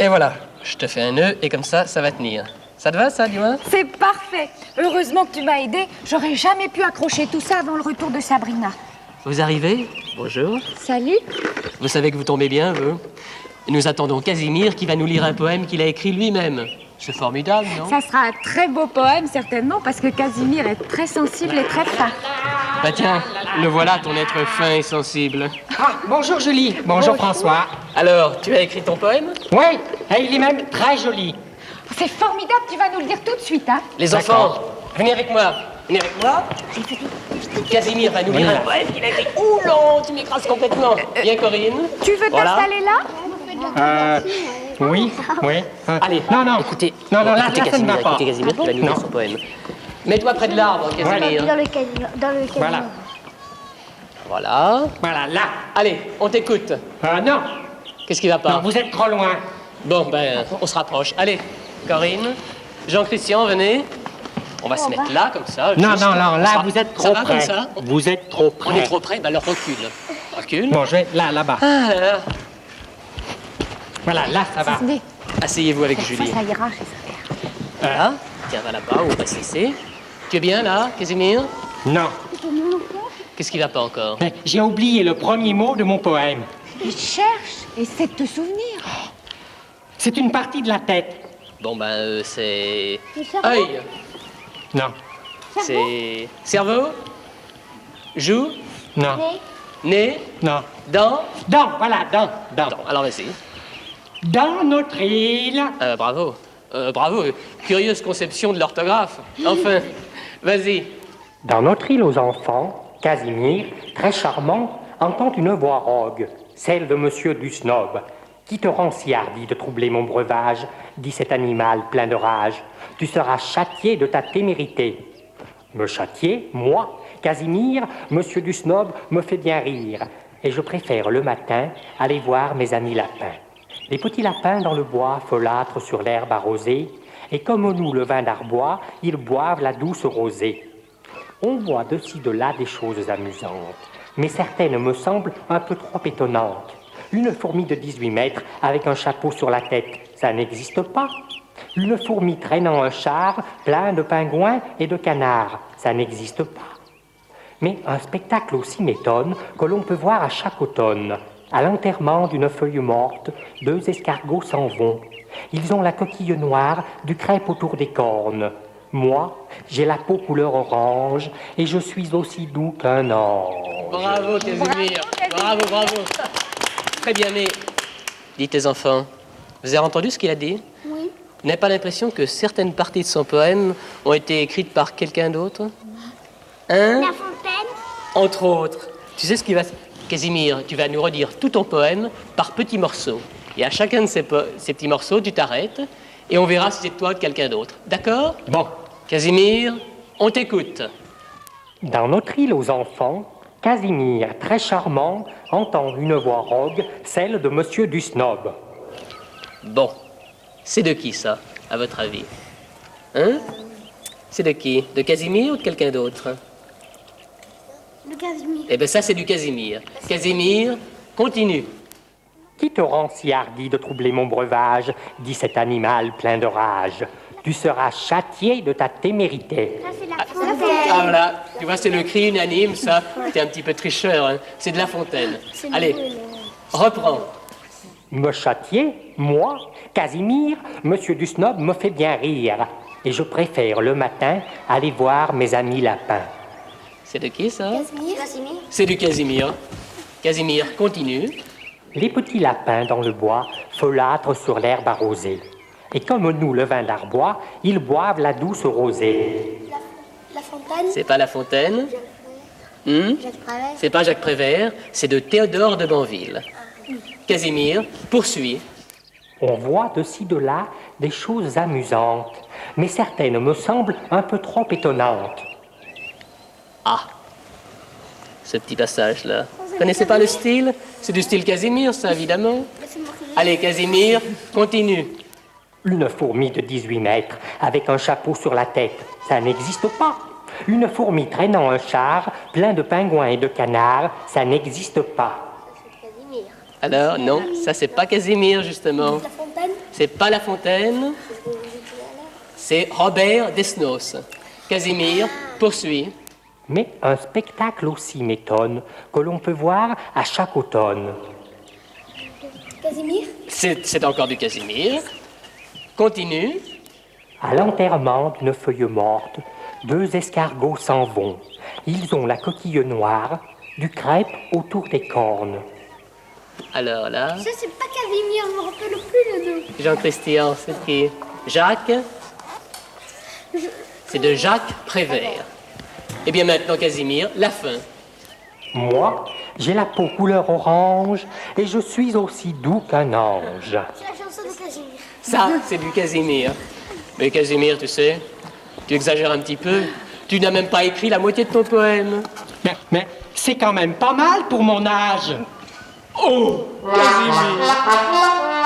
Et voilà, je te fais un nœud et comme ça va tenir. Ça te va, ça, dis-moi? C'est parfait. Heureusement que tu m'as aidé. J'aurais jamais pu accrocher tout ça avant le retour de Sabrina. Vous arrivez? Bonjour. Salut. Vous savez que vous tombez bien, vous? Nous attendons Casimir qui va nous lire un poème qu'il a écrit lui-même. C'est formidable, non? Ça sera un très beau poème, certainement, parce que Casimir est très sensible et très fin. Bah tiens, le voilà, ton être fin et sensible. Ah, bonjour Julie. Bonjour François. Alors, tu as écrit ton poème? Oui, et il est même très joli. C'est formidable, tu vas nous le dire tout de suite, hein? Les enfants, venez avec moi. Venez avec moi. Casimir va nous lire un poème qu'il a écrit. Ouh non, tu m'écrases complètement. Viens, Corinne. Tu veux Voilà. t'installer là? Oui. Allez, Non. Écoutez, Non, là, écoutez ça ne Casimir, va pas. écoutez Casimir qui va nous lire son poème. Mets-toi près de l'arbre, Casimir. Dans le camion. Voilà. Voilà. Voilà, là. Allez, on t'écoute. Non, Qu'est-ce qui va pas? non, vous êtes trop loin. Bon, ben, on se rapproche. Allez, Corinne, Jean-Christian, venez. On va se mettre là, comme ça. Non, juste. non, On là, sera- vous êtes Ça trop va près. comme ça? Vous êtes trop près. On est trop près, ben alors recule. Recule. Bon, je vais là-bas. Ah là là. Voilà, là, ça va. Mais Asseyez-vous avec ça, Julie. ça ira chez sa mère. Voilà. Tiens, va là-bas, on va se laisser. Tu es bien là, Casimir? Non. Qu'est-ce qui va pas encore? Mais j'ai oublié le premier mot de mon poème. Il cherche, essaie de te souvenir. C'est une partie de la tête. Bon, ben, c'est... Le cerveau. Œil. Non. C'est... Cerveau? Joue? Non. Nez? Non. Dents? Voilà, dents. Dents. Alors, vas-y. Dans notre île. Bravo. Bravo. Curieuse conception de l'orthographe. Enfin, vas-y. Dans notre île aux enfants, Casimir, très charmant, entend une voix rogue, celle de Monsieur du Snob. Qui te rend si hardi de troubler mon breuvage, dit cet animal plein de rage. Tu seras châtié de ta témérité. Me châtier, moi, Casimir, Monsieur du Snob me fait bien rire. Et je préfère le matin aller voir mes amis lapins. Les petits lapins dans le bois folâtrent sur l'herbe arrosée, et comme nous le vin d'Arbois, ils boivent la douce rosée. On voit de ci de là des choses amusantes, mais certaines me semblent un peu trop étonnantes. Une fourmi de 18 mètres avec un chapeau sur la tête, ça n'existe pas. Une fourmi traînant un char plein de pingouins et de canards, ça n'existe pas. Mais un spectacle aussi m'étonne que l'on peut voir à chaque automne. À l'enterrement d'une feuille morte, 2 escargots s'en vont. Ils ont la coquille noire du crêpe autour des cornes. Moi, j'ai la peau couleur orange et je suis aussi doux qu'un ange. Bravo, Casimir. Bravo, bravo. Très bien, mais... Dites tes enfants, vous avez entendu ce qu'il a dit? Oui. Vous n'avez pas l'impression que certaines parties de son poème ont été écrites par quelqu'un d'autre? Hein? La fontaine. Entre autres. Tu sais ce qui va... Casimir, tu vas nous redire tout ton poème par petits morceaux. Et à chacun de ces petits morceaux, tu t'arrêtes et on verra si c'est toi ou de quelqu'un d'autre. D'accord? Bon, Casimir, on t'écoute. dans notre île aux enfants, Casimir, très charmant, entend une voix rogue, celle de Monsieur du Snob. Bon, c'est de qui ça, à votre avis? Hein? C'est de qui? De Casimir ou de quelqu'un d'autre? Le Casimir. Eh bien ça, c'est du Casimir. Casimir, continue. Qui te rend si hardi de troubler mon breuvage, dit cet animal plein de rage. Tu seras châtié de ta témérité. Ça, c'est la fontaine. Ah voilà, tu vois, c'est le cri unanime, ça. T'es un petit peu tricheur, hein. C'est de La Fontaine. Allez, reprends. Me châtier, moi, Casimir, Monsieur du Snob me fait bien rire. Et je préfère le matin aller voir mes amis lapins. C'est de qui, ça? Casimir. C'est du Casimir. Casimir, continue. Les petits lapins dans le bois folâtrent sur l'herbe arrosée. Et comme nous, le vin d'Arbois, ils boivent la douce rosée. La fontaine. C'est pas La Fontaine. Jacques Prévert. C'est pas Jacques Prévert, c'est de Théodore de Banville. Casimir, poursuis. On voit de ci de là des choses amusantes, mais certaines me semblent un peu trop étonnantes. Ah, ce petit passage-là. Vous connaissez pas le style? C'est du style Casimir, ça, évidemment. Allez, Casimir, continue. Une fourmi de 18 mètres avec un chapeau sur la tête, ça n'existe pas. Une fourmi traînant un char plein de pingouins et de canards, ça n'existe pas. Alors, non, ça, c'est pas Casimir, justement. La fontaine. C'est pas La Fontaine, c'est Robert Desnos. Casimir poursuit. Mais un spectacle aussi m'étonne que l'on peut voir à chaque automne. Casimir? C'est encore du Casimir. Continue. À l'enterrement d'une feuille morte, 2 escargots s'en vont. Ils ont la coquille noire, du crêpe autour des cornes. Alors là, Ça, c'est pas Casimir, je me rappelle plus le nom. Jean-Christian, c'est qui? Jacques. C'est de Jacques Prévert. Et bien maintenant, Casimir, la fin. Moi, j'ai la peau couleur orange et je suis aussi doux qu'un ange. C'est la chanson de Casimir. Ça, c'est du Casimir. Mais Casimir, tu sais, tu exagères un petit peu. Tu n'as même pas écrit la moitié de ton poème. Mais c'est quand même pas mal pour mon âge. Oh, Casimir!